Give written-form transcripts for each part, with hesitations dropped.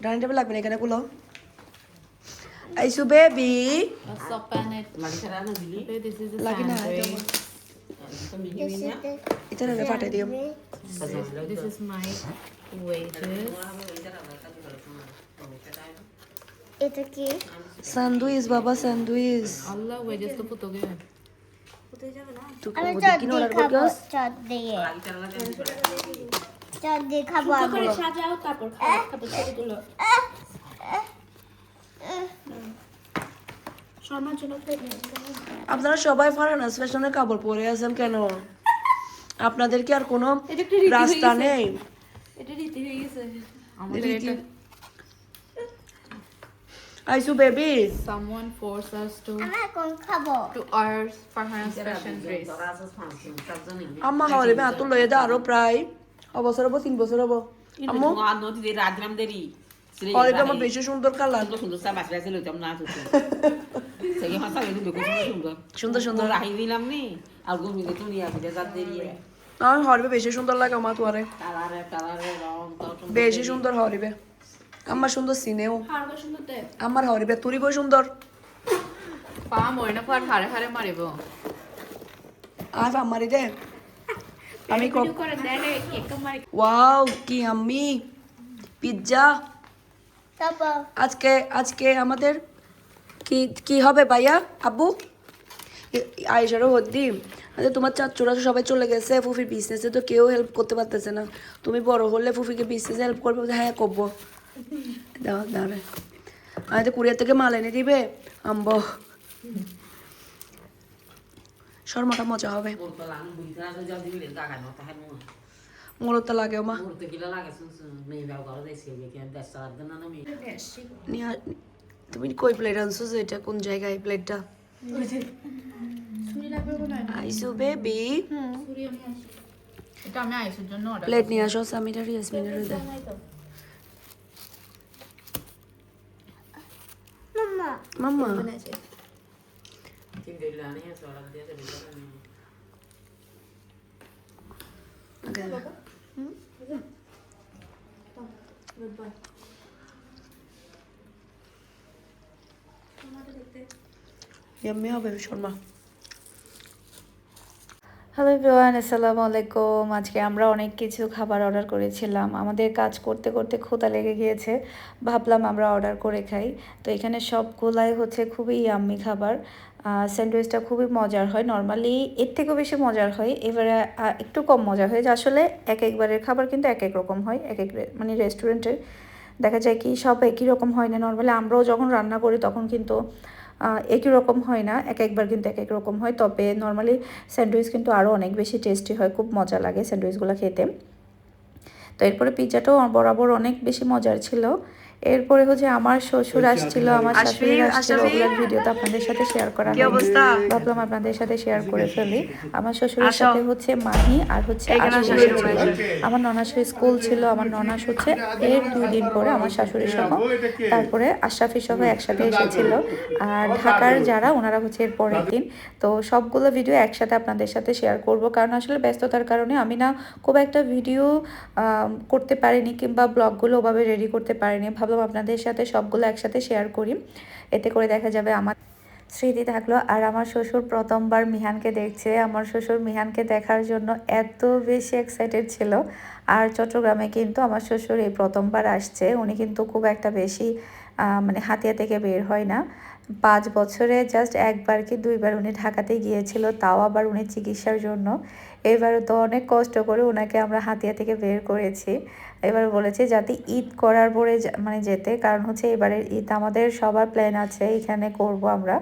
Dining table লাগবে না এখানে গুলো আইসু বেবি লাগি না এটা না ফাটাই দিও This is my wages. এটা কি স্যান্ডউইচ বাবা স্যান্ডউইচ Allah wages তো পুতো গে তুই আমি কোন চাট দিন দিয়ে অর্ডার খাবো করছস চাট দিয়ে চাট দিয়ে খাবো আমি সাজাও তারপর খাবো ছবি তুলো শর্মার জন্য প্লেট নিয়ে আপনারা সবাই ফারহানাস ফ্যাশনের কাপড় পরে আছেন কেন আপনাদের কি আর কোনো এটা একটা রীতি হয়ে রাস্তা গেছে। নেই এটা রীতি হয়ে গেছে আমাদের এটা আইসু বেবি someone force us আমি এখন খাবো to our Farhana's fashion dress. আম্মা হরিবে আতুল লয়ে দা আরো প্রায় অবছর হবো 3 বছর হবো আম্মু হরিবে আমার বেশি সুন্দর কালার সুন্দর সুন্দর আমি হরিবে বেশি সুন্দর লাগে আমার তোরে বেশি সুন্দর হরিবে আমার সুন্দর সিনেও হাড়গা সুন্দর দেখ আমার হরিবে তুরি বই সুন্দর পা মইনা পর হারে হারে মারিব আর আমারি দে আমি ভিডিও করে দেন কেক মারি ওয়াও কি আম্মি পিৎজা তারপর আজকে আমাদের কি কি হবে ভাইয়া আব্বু আয়েশারও হদ্দি আচ্ছা তোমার চাচুরা সবাই চলে গেছে ফুফির বিজনেসে তো কেউ হেল্প করতে পারতেছে না তুমি বড় হলে ফুফিকে বিজনেসে হেল্প করবে হ্যাঁ করবো দাও দাঁড়ে আমি তো কুরিয়ার থেকে মাল এনে দিবে আম্ব শর্মাটা মজা হবে মূলত লাগেও মা তুমি কই প্লেট আনছো যে এটা কোন জায়গায় প্লেটটা ছুরি লাগবে কোন আইসু বেবি ছুরি আমি আসি এটা আমি আইসের জন্য অর্ডার প্লেট নিয়ে আসো সামিটার ইয়াসমিনের দে মাম্মা মাম্মা ইয়াম্মি হবে শর্মা হ্যালো এভরিওয়ান আসসালামু আলাইকুম আজকে আমরা অনেক কিছু খাবার অর্ডার করেছিলাম আমাদের কাজ করতে করতে ক্ষুধা লেগে গিয়েছে ভাবলাম আমরা অর্ডার করে খাই তো এখানে সবগুলাই হচ্ছে খুবই ইয়াম্মি খাবার স্যান্ডউইচটা খুবই মজার হয় নর্মালি এর থেকেও বেশি মজার হয় এবারে একটু কম মজা হয় যে আসলে এক একবারের খাবার কিন্তু এক এক রকম হয় এক এক মানে রেস্টুরেন্টের দেখা যায় কি সব একই রকম হয় না নর্মালি আমরাও যখন রান্না করি তখন কিন্তু একই রকম হয় না এক একবার কিন্তু এক এক রকম হয় তবে নর্মালি স্যান্ডউইচ কিন্তু আরও অনেক বেশি টেস্টি হয় খুব মজা লাগে স্যান্ডউইচগুলো খেতে তো এরপরে পিৎজাটাও বরাবর অনেক বেশি মজার ছিল এরপরে হচ্ছে আমার শ্বশুর আসছিল আমার শাশুড়ি আসছিল ওগুলোর ভিডিও তো আপনাদের সাথে শেয়ার করা ভাবলাম আপনাদের সাথে শেয়ার করে ফেলি আমার শ্বশুরের সাথে হচ্ছে মাহি আর হচ্ছে আশি ছিল আমার ননাসের স্কুল ছিল আমার ননাস হচ্ছে এর 2 দিন পরে আমার শাশুড়ি সহ তারপরে আশরাফি সহ একসাথে এসেছিল আর ঢাকার যারা ওনারা হচ্ছে এর পরের দিন তো সবগুলো ভিডিও একসাথে আপনাদের সাথে শেয়ার করব কারণ আসলে ব্যস্ততার কারণে আমি না খুব একটা ভিডিও করতে পারিনি কিংবা ব্লগগুলো ওভাবে রেডি করতে পারিনি ভাবলাম আপনাদের সাথে সবগুলো একসাথে শেয়ার করি এতে করে দেখা যাবে আমার স্মৃতি থাকলো আর আমার শ্বশুর প্রথমবার মিহানকে দেখছে আমার শ্বশুর মিহানকে দেখার জন্য এত বেশি এক্সাইটেড ছিল আর চট্টগ্রামে কিন্তু আমার শ্বশুর এই প্রথমবার আসছে উনি কিন্তু খুব একটা বেশি মানে হাতিয়া থেকে বের হয় না 5 বছরে জাস্ট একবার কি 2বার উনি ঢাকাতে গিয়েছিল তাও আবার উনি চিকিৎসার জন্য এবারে তো অনেক কষ্ট করে ওনাকে আমরা হাতিয়া থেকে বের করেছি এবার বলেছে যাতে ঈদ করার পরে মানে যেতে কারণ হচ্ছে এবারের ঈদ আমাদের সবার প্ল্যান আছে এখানে করব আমরা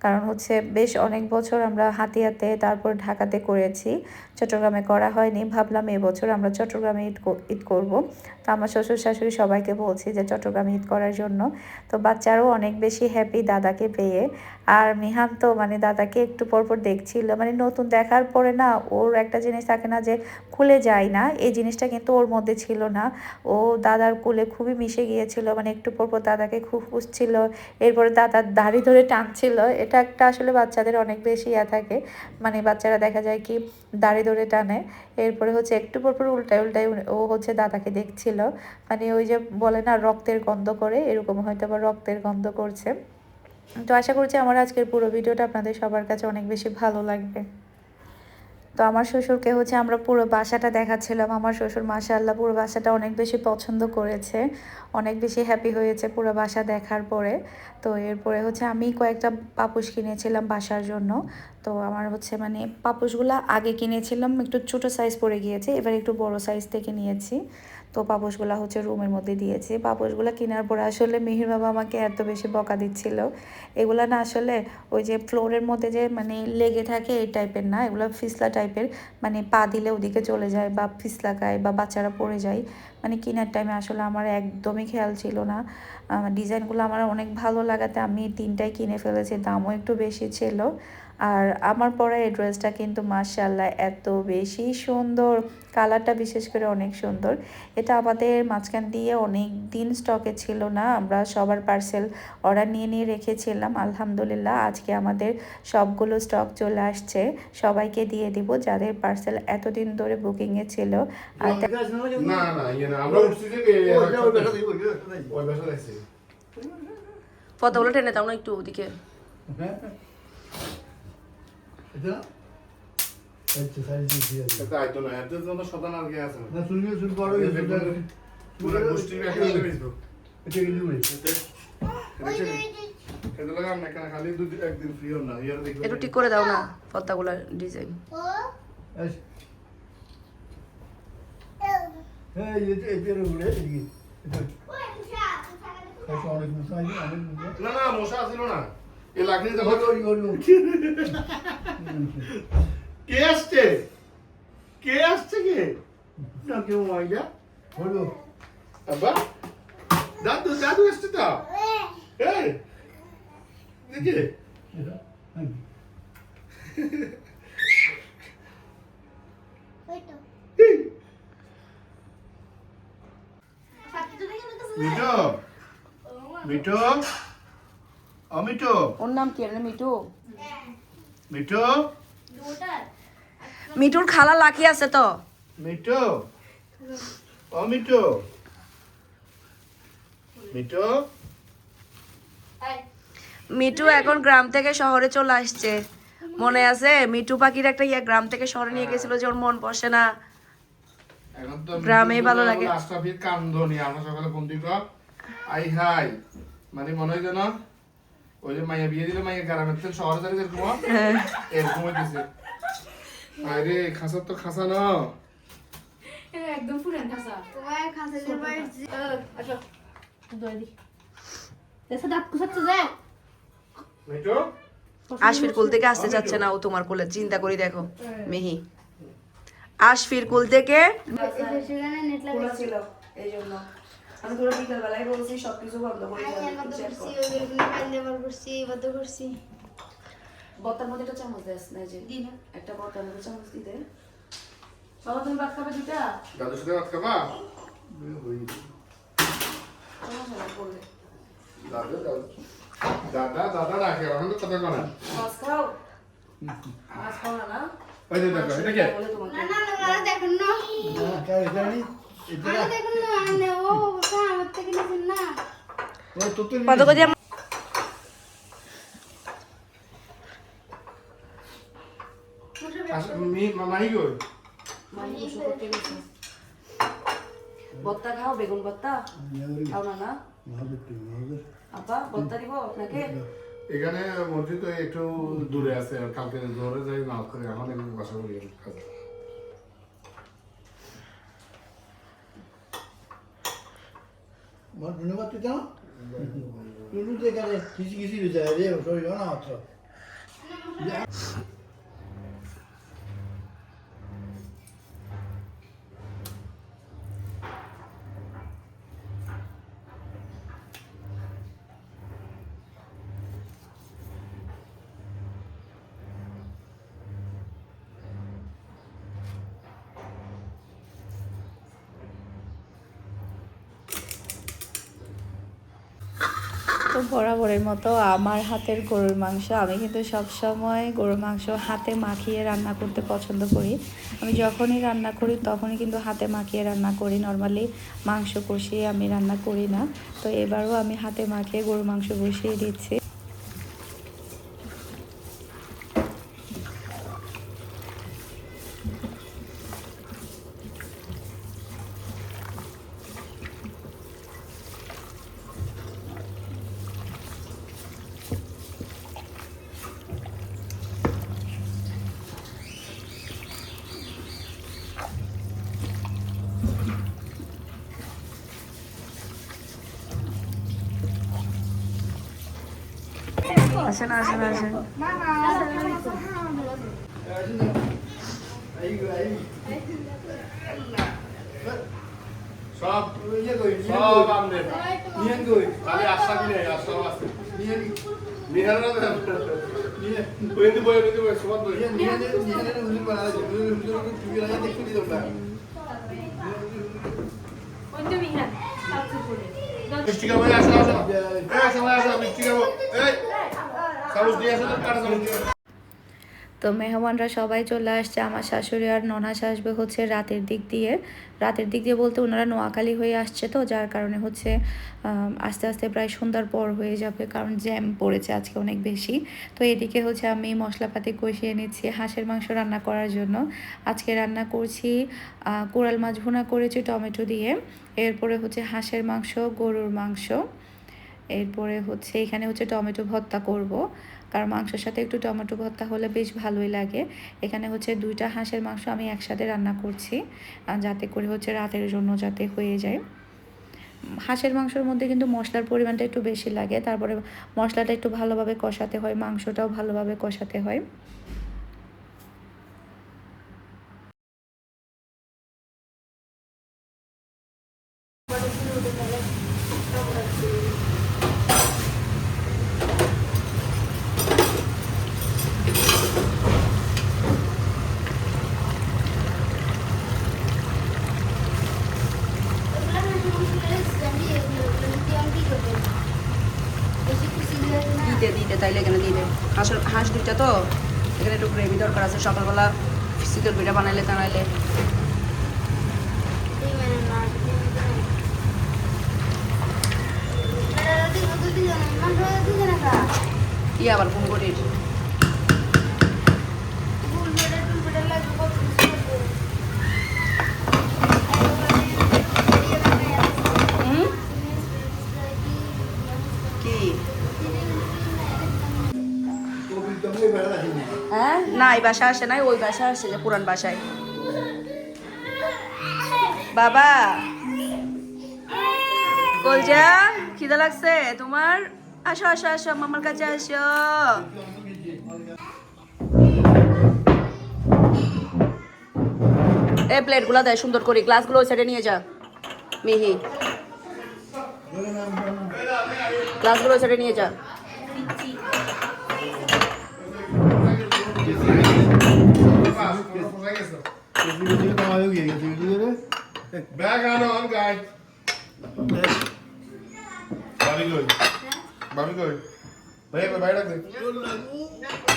কারণ হচ্ছে বেশ অনেক বছর আমরা হাতিয়াতে তারপর ঢাকাতে করেছি চট্টগ্রামে করা হয়নি ভাবলাম এবছর আমরা চট্টগ্রামে ঈদ করব তো আমার শ্বশুর শাশুড়ি সবাইকে বলছি যে চট্টগ্রামে ঈদ করার জন্য তো বাচ্চারাও অনেক বেশি হ্যাপি দাদাকে পেয়ে আর মিহান তো মানে দাদাকে একটু পরপর দেখছিল মানে নতুন দেখার পরে না ওর একটা জিনিস থাকে না যে খুলে যায় না এই জিনিসটা কিন্তু ওর মধ্যে ছিল না ও দাদার কোলে খুবই মিশে গিয়েছিল মানে একটু পরপর দাদাকে খুব খুঁজছিল এরপরে দাদার দাড়ি ধরে টানছিল এটা এটা একটা আসলে বাচ্চাদের অনেক বেশি থাকে, মানে বাচ্চারা দেখা যায় কি দাঁড়ে ধরে টানে, এরপরে হচ্ছে একটু পরপর উল্টায় উল্টায় ও হচ্ছে দাদাকে দেখছিল, মানে ওই যে বলে না রক্তের গন্ধ করে, এরকম হয়তো বা রক্তের গন্ধ করছে। তো আশা করছি আমার আজকের পুরো ভিডিওটা আপনাদের সবার কাছে অনেক বেশি ভালো লাগবে। তো আমার শ্বশুরকে হচ্ছে আমরা পুরো বাসাটা দেখাচ্ছিলাম। আমার শ্বশুর মাশাআল্লাহ পুরো বাসাটা অনেক বেশি পছন্দ করেছে, অনেক বেশি হ্যাপি হয়েছে পুরো বাসা দেখার পরে। তো এরপরে হচ্ছে আমি কয়েকটা পাপোশ কিনেছিলাম বাসার জন্য। তো আমার হচ্ছে মানে পাপোশগুলো আগে কিনেছিলাম একটু ছোটো সাইজ পড়ে গিয়েছে, এবার একটু বড় সাইজ থেকে নিয়েছি। তো পাপোশগুলো হচ্ছে রুমের মধ্যে দিয়েছি। পাপোশগুলো কেনার পরে আসলে মিহির বাবা আমাকে এত বেশি বকা দিচ্ছিল, এগুলো না আসলে ওই যে ফ্লোরের মধ্যে যে মানে লেগে থাকে এই টাইপের না, এগুলো ফিসলা টাইপের, মানে পা দিলে ওদিকে চলে যায় বা ফিসলা গায় বা বাচ্চারা পড়ে যায়। মানে কেনার টাইমে আসলে আমার একদমই খেয়াল ছিল না। ডিজাইনগুলো আমার অনেক ভালো লাগাতে আমি 3টাই কিনে ফেলেছি, দামও একটু বেশি ছিল। আর আমার পরা এই ড্রেসটা কিন্তু মাশাআল্লাহ এত বেশি সুন্দর, কালারটা বিশেষ করে অনেক সুন্দর। এটা আমাদের মাঝখান দিয়ে অনেক দিন স্টকে ছিল না, আমরা সবার পার্সেল অর্ডার নিয়ে নিয়ে রেখেছিলাম। আলহামদুলিল্লাহ আজকে আমাদের সবগুলো স্টক চলে আসছে, সবাইকে দিয়ে দিব যাদের পার্সেল এতদিন ধরে বুকিংয়ে ছিল। আর না না ইয়ে না আমরা উঠছি যে ওই বাসা যাইছি পর্দাগুলো টেনে দাও না একটু ওদিকে। এটা আচ্ছা সাইজ দিয়ে আছে এটা আইতো না এত যত শতান আর কে আছে না শুনবি শুন বড় পুরো গোষ্ঠী একটা হয়ে গেছে এটা কি নিবে এটা লাগা আমরা এখানে খালি দুই একদিন ফ্রি হন না ইয়ার দেখো একটু ঠিক করে দাও না পর্দাগুলোর ডিজাইন। আচ্ছা হ্যাঁ এটা বলে এদিকে এটা খাসা অনেক মশাই অনেক না না মশা ছিল না এই লাগনি তো কে আসছে কে আসছে কে না কেউ মাইয়া হলো আব্বা দাদু দাদু আসছে তো এই দেখে এটা হ্যাঁ মিঠো মিঠো অমিঠো ওর নাম কি রে? মিঠু? মিঠো মিঠুর খালা লাকি আছে তো। মিঠো অমিঠো মিঠো মিঠু এখন গ্রাম থেকে শহরে চলে আসছে, মনে আছে? মিঠু পাখির একটা গ্রাম থেকে শহরে নিয়ে গেছিল যে ওর মন বসে না, এখন তো গ্রামেই ভালো লাগে। আশরাফির কান্দনি আমরা সকালে ফোন দিল আই হাই মানে মনে হয় যেন ওই যে মাইয়া বিয়ে দিলে মাইয়া গ্রামের থেকে শহরে যাবে এরকম এরকম হইতেছে। আরে খাসার তো খাসা না একদম পুরান খাসা। তোমার খাসের বাড়ি আসো দই দি এসে দাঁত কুছাচ্ছে যায়। মিঠো আশফির কুল থেকে আসতে চাচ্ছে না ও তোমার কোলে, চিন্তা করি দেখো মেহি। আশফির কুল থেকে সেখানে নেট লাগাইছি ছিল এই জন্য আমি তোরা বিকাল বেলায় বলছি সবকিছু বন্ধ করে আমি এর মধ্যে করছি ওই বেগুনি পাইল দেবার করছি বদ্ধ করছি বত্তার মধ্যে একটা চামচ দেস না, যে একটা বত্তার মধ্যে চামচ দিতে। বাবা তুমি ভাত খাবে দুটা? দাদুর সাথে ভাত খাবা বললে দাদা দাদা দাদা ডাকে এখন তো কথা কনা মাছ খাও, মাছ খাও না? না ওই যে দেখো এটা কে বলে তোমাকে না না না দেখুন না না কাই জানি এটা আমি দেখুন না আনে ও বাবা আমার থেকে নিছেন না ও তো তো কত করে মাহি গো বত্তা খাও, বেগুন বত্তা খাও না? না আপা বত্তা দিব আপনাকে? এখানে মসজিদ তো একটু দূরে আছে আর কালকে ধরে যাই না করে এখন এখানে বাসা করি কাজ আমার ধন্যবাদ তো জানো তুমি তো এখানে কিছু কিছু যায় রে শরীর না মাত্র তো বরাবরের মতো আমার হাতের গরুর মাংস, আমি কিন্তু সবসময় গরুর মাংস হাতে মাখিয়ে রান্না করতে পছন্দ করি। আমি যখনই রান্না করি তখনই কিন্তু হাতে মাখিয়ে রান্না করি, নর্মালি মাংস কষিয়ে আমি রান্না করি না। তো এবারও আমি হাতে মাখিয়ে গরুর মাংস বসিয়ে দিচ্ছি। আসেন আসেন আসেন। সব ইয়ে কই সব আমাদের নিয়ে কই খালি আশা দিলে আশা আছে নিয়ে নিহার না নিয়ে বইতে বইতে সব বই নিয়ে নিয়ে উনি বানালে উনি তুমি লাগে দেখতে দিও না ওইটা মিহান সাথে করে মিষ্টি খাবো আসো আসো আসো আসো মিষ্টি খাবো এই চামচ দিয়ে আসো তো কাটা চামচ দিয়ে তো মেহমানরা সবাই চলে আসছে। আমার শাশুড়ি আর ননাস আসবে হচ্ছে রাতের দিক দিয়ে বলতে ওনারা নোয়াখালী হয়ে আসছে, তো যার কারণে হচ্ছে আস্তে আস্তে প্রায় সন্ধ্যার পর হয়ে যাবে, কারণ জ্যাম পড়েছে আজকে অনেক বেশি। তো এদিকে হচ্ছে আমি মশলাপাতি কষিয়ে নিচ্ছি হাঁসের মাংস রান্না করার জন্য। আজকে রান্না করছি কোরাল মাছ ভুনা করেছি টমেটো দিয়ে, এরপরে হচ্ছে হাঁসের মাংস, গরুর মাংস, এরপরে হচ্ছে এখানে হচ্ছে টমেটো ভর্তা করব, কারণ মাংসের সাথে একটু টমেটো ভর্তা হলে বেশ ভালোই লাগে। এখানে হচ্ছে 2টা হাঁসের মাংস আমি একসাথে রান্না করছি, যাতে করে হচ্ছে রাতের জন্য যাতে হয়ে যায়। হাঁসের মাংসের মধ্যে কিন্তু মশলার পরিমাণটা একটু বেশি লাগে, তারপরে মশলাটা একটু ভালোভাবে কষাতে হয়, মাংসটাও ভালোভাবে কষাতে হয়। দিতে দিতে তাইলে এখানে দিতে হাঁস 2টা তো এখানে একটু গ্রেভি দরকার আছে। সকালবেলা চিকেন পিঠা বানাইলে টানাইলে কি আবার ফোন করিস কি? কবি তুমি বেড়া রাখিনি হ্যাঁ না, এই বাসা আসে নাই, ওই বাসা আসে যে পুরান বাসায়। বাবা কলজা খিদা লাগছে তোমার? আসো আসো আসো মামার কাছে আসো। এই প্লেটগুলো দেয় সুন্দর করে, গ্লাসগুলো ওই সাইডে নিয়ে যা মিহি, গ্লাসগুলো ওই সাইডে নিয়ে যা। তুমি কামাই গিয়ে গেছে বুঝলে ব্যাগ আনো অন গাইড বাবি কই ভাই কই বাইরে দে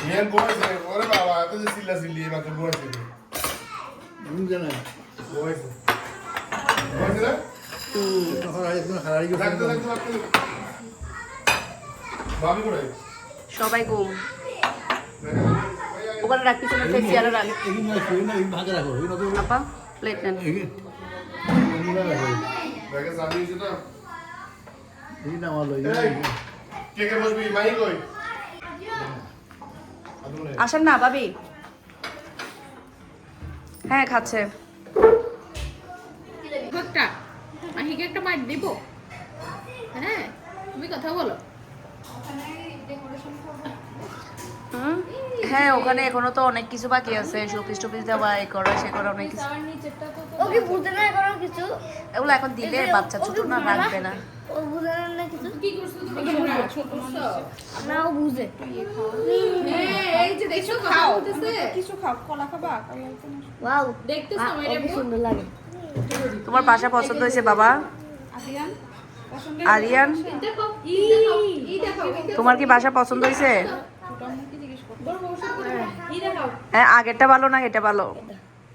নিয়ান গোয়াছে ওরে বাবা এত যে সিল্লা সিল্লি মাত্র গোয়াছে তুমি জানা গোয়াছে গোয়াছে না হারাই একদম হারাই গেছে রাখতে রাখতে রাখতে বাবি কই সবাই ঘুম ওখানে রাখ, পিছনে চেয়ারে রাখ। এই না কই না এই ভাগে রাখো এই না তো আপা প্লেট নেন। এই ব্যাগে চাবি আছে তো এই না আমার লই কে কে বসবি মাই কই আসেন না ভাবি। হ্যাঁ খাচ্ছে। একটা মাহিকে একটা মাইট দিব। হ্যাঁ তুমি কথা বলো। হ্যাঁ ওখানে এখনো তো অনেক কিছু বাকি আছে, শোপিস টোপিস দেওয়া, এ করা সে করা অনেক কিছু। ওকে বুঝতে না করো কিছু, এগুলো এখন দিলে বাচ্চা ছোট না, রাখবে না। ও বুঝে না কিছু, কি করছো তুমি? ছোট না ও বুঝে। এই যে দেখছো খাও বলতেছে। ওয়াও দেখতেছো ওকে সুন্দর লাগে। তোমার বাসা পছন্দ হয়েছে বাবা? আরিয়ান দেখো ই দেখো তোমার কি বাসা পছন্দ হয়েছে? হ্যাঁ, আগেরটা ভালো না এটা ভালো?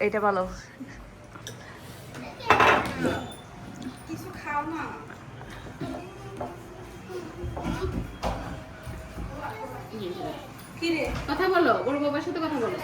এটা ভালো। কথা বলো, বড় বাবার সাথে কথা বলো।